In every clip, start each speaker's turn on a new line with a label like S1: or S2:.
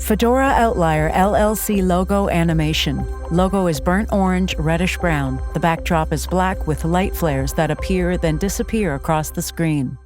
S1: Fedora Outlier LLC logo animation. Logo is burnt orange, reddish brown. The backdrop is black with light flares that appear then disappear across the screen.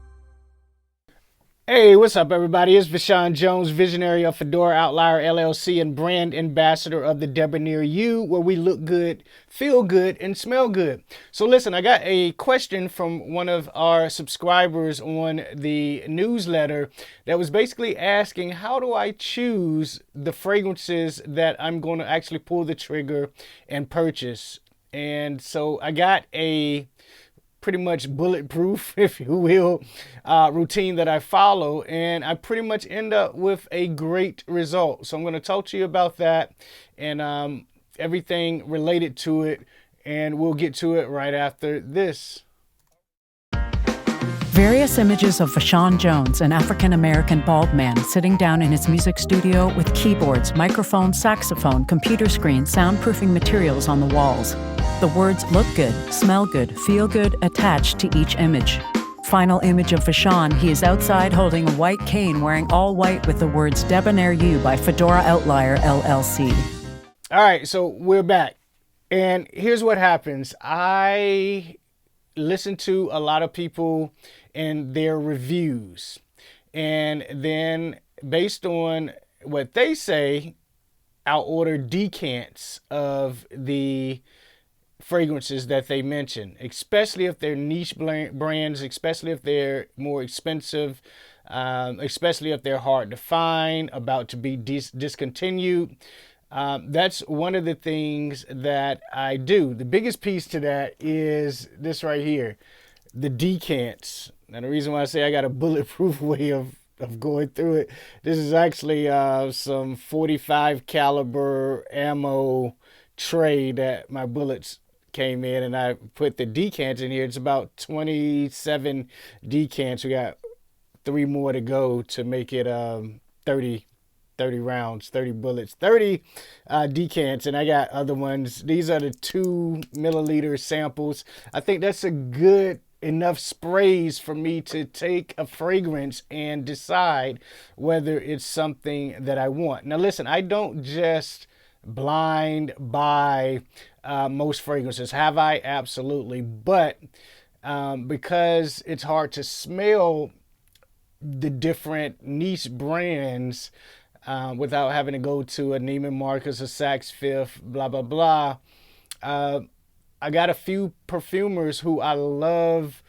S2: Hey, what's up, everybody? It's Vashawn Jones, visionary of Fedora Outlier LLC and brand ambassador of the Debonair U, where we look good, feel good, and smell good. So listen, I got a question from one of our subscribers on the newsletter that was basically asking, how do I choose the fragrances that I'm going to actually pull the trigger and purchase? And so I got a pretty much bulletproof, if you will, routine that I follow, and I pretty much end up with a great result. So I'm going to talk to you about that and everything related to it, and we'll get to it right after this.
S1: Various images of Vashawn Jones, an African-American bald man sitting down in his music studio with keyboards, microphone, saxophone, computer screen, soundproofing materials on the walls. The words look good, smell good, feel good attached to each image. Final image of Vashawn, he is outside holding a white cane wearing all white with the words Debonair U by Fedora Outlier LLC.
S2: All right, so we're back. And here's what happens. I listen to a lot of people and their reviews. And then based on what they say, I'll order decants of the fragrances that they mention, especially if they're niche brands, especially if they're more expensive, especially if they're hard to find, about to be discontinued. That's one of the things that I do. The biggest piece to that is this right here, the decants. Now, the reason why I say I got a bulletproof way of going through it, this is actually some 45 caliber ammo tray that my bullets came in, and I put the decants in here. It's about 27 decants. We got 3 more to go to make it 30 rounds, 30 bullets, 30 decants, and I got other ones. These are the 2 milliliter samples. I think that's a good enough sprays for me to take a fragrance and decide whether it's something that I want. Now listen, I don't just blind buy most fragrances. Have I? Absolutely. But because it's hard to smell the different niche brands without having to go to a Neiman Marcus, a Saks Fifth, blah, blah, blah, I got a few perfumers who I love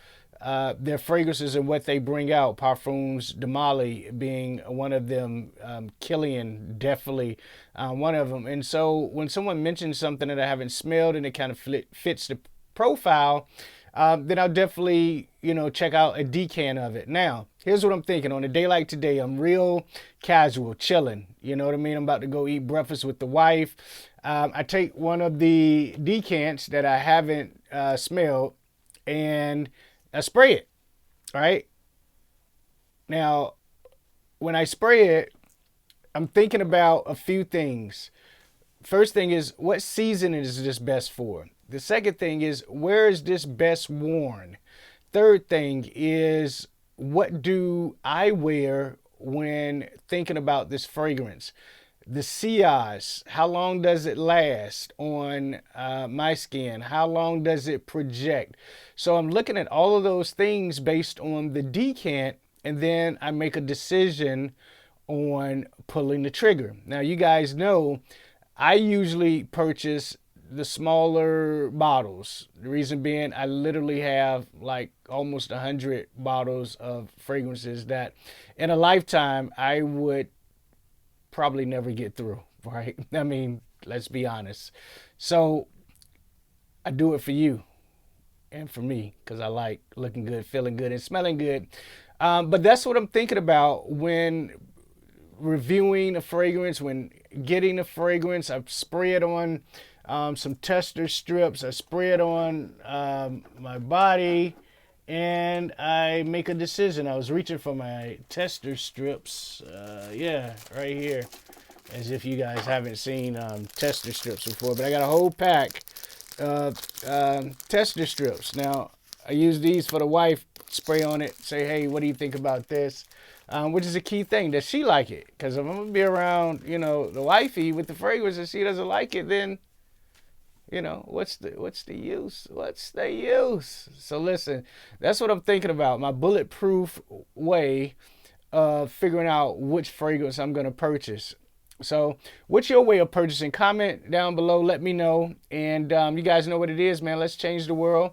S2: their fragrances and what they bring out. Parfums de Mali being one of them, Killian definitely one of them. And so when someone mentions something that I haven't smelled and it kind of fits the profile, then I'll definitely, check out a decant of it. Now, here's what I'm thinking. On a day like today, I'm real casual, chilling. You know what I mean? I'm about to go eat breakfast with the wife. I take one of the decants that I haven't smelled and I spray it, all right? Now, when I spray it, I'm thinking about a few things. First thing is, what season is this best for? The second thing is, where is this best worn? Third thing is, what do I wear when thinking about this fragrance? The sillage, how long does it last on my skin? How long does it project? So I'm looking at all of those things based on the decant, and then I make a decision on pulling the trigger. Now, you guys know I usually purchase the smaller bottles. The reason being, I literally have like almost 100 bottles of fragrances that in a lifetime I would probably never get through, right? I mean, let's be honest. So I do it for you and for me because I like looking good, feeling good, and smelling good. But that's what I'm thinking about when reviewing a fragrance, when getting a fragrance. I spray it on some tester strips. I spray it on my body, and I make a decision. I was reaching for my tester strips. Yeah, right here. As if you guys haven't seen tester strips before. But I got a whole pack of tester strips. Now, I use these for the wife spray on it, say, hey, what do you think about this? Which is a key thing. Does she like it? Because if I'm going to be around, the wifey with the fragrance and she doesn't like it, then, what's the use? What's the use? So listen, that's what I'm thinking about. My bulletproof way of figuring out which fragrance I'm going to purchase. So what's your way of purchasing? Comment down below. Let me know. And you guys know what it is, man. Let's change the world.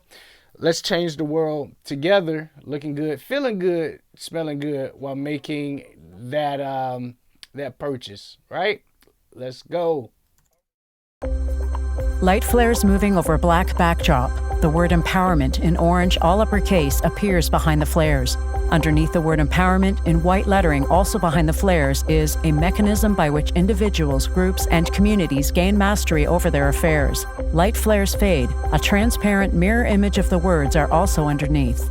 S2: Let's change the world together. Looking good, feeling good, smelling good while making that purchase, right? Let's go.
S1: Light flares moving over a black backdrop. The word empowerment in orange, all uppercase, appears behind the flares. Underneath the word empowerment, in white lettering, also behind the flares, is a mechanism by which individuals, groups, and communities gain mastery over their affairs. Light flares fade. A transparent mirror image of the words are also underneath.